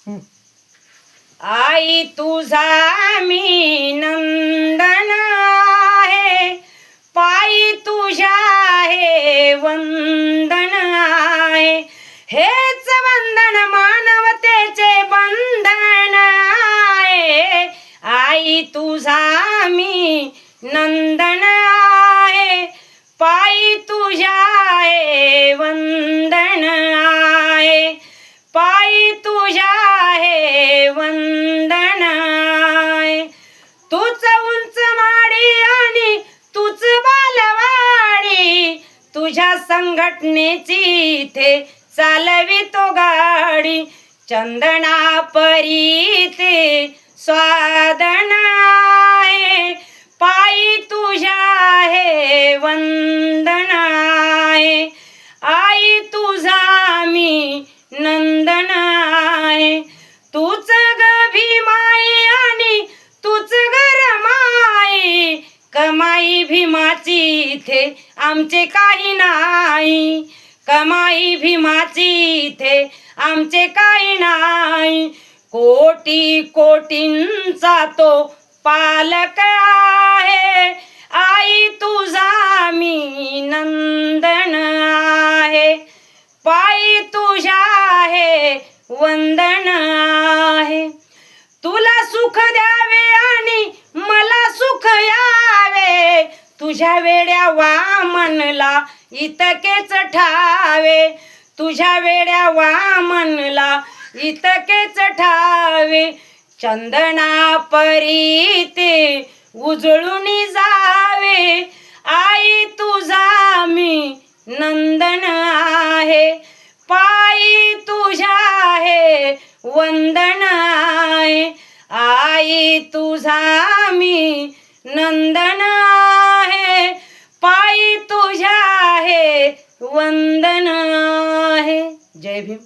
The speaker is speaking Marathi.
आई तुझा मी नंदन आहे, पायी तुझ्या हे वंदन आहे. हेच वंदन मानवतेचे बंधन आहे. आई तुझा मी नंदन आहे, पायी तुझ्या हे वंदन आहे. पायी तुझ्या हे वंदन आहे. तूच उंच माडी आणि तूच बालवाडी, तुझ्या संघटनेची इथे चालवितो गाडी. चंदना परी ते स्वादन आहे, पायी तुझ्या हे वंदन आहे. आई तुझा मी नंदन आहे. तूच ग भीमाई आणि तूच ग रमाई, कमाई भीमाची इथे आमचे काही नाही. कमाई भीमाची इथे आमचे काही नाही. कोटी कोटींचा तो पालक आहे. आई तुझा मी नंदन आहे, पायी तुझ्या हे वंदन आहे. तुला सुख द्यावे आणि मला सुख यावे, तुझ्या वेड्या वामनला इतकेच ठावे. तुझ्या वेड्या वामनला इतकेच ठावे. चंदना परी ते उजळून जावे. आई तुझा मी नंदन आहे, पायी तुझ्या हे वंदन आहे. आई तुझा मी नंदन आहे, पायी तुझ्या हे वंदन आहे. जय भीम.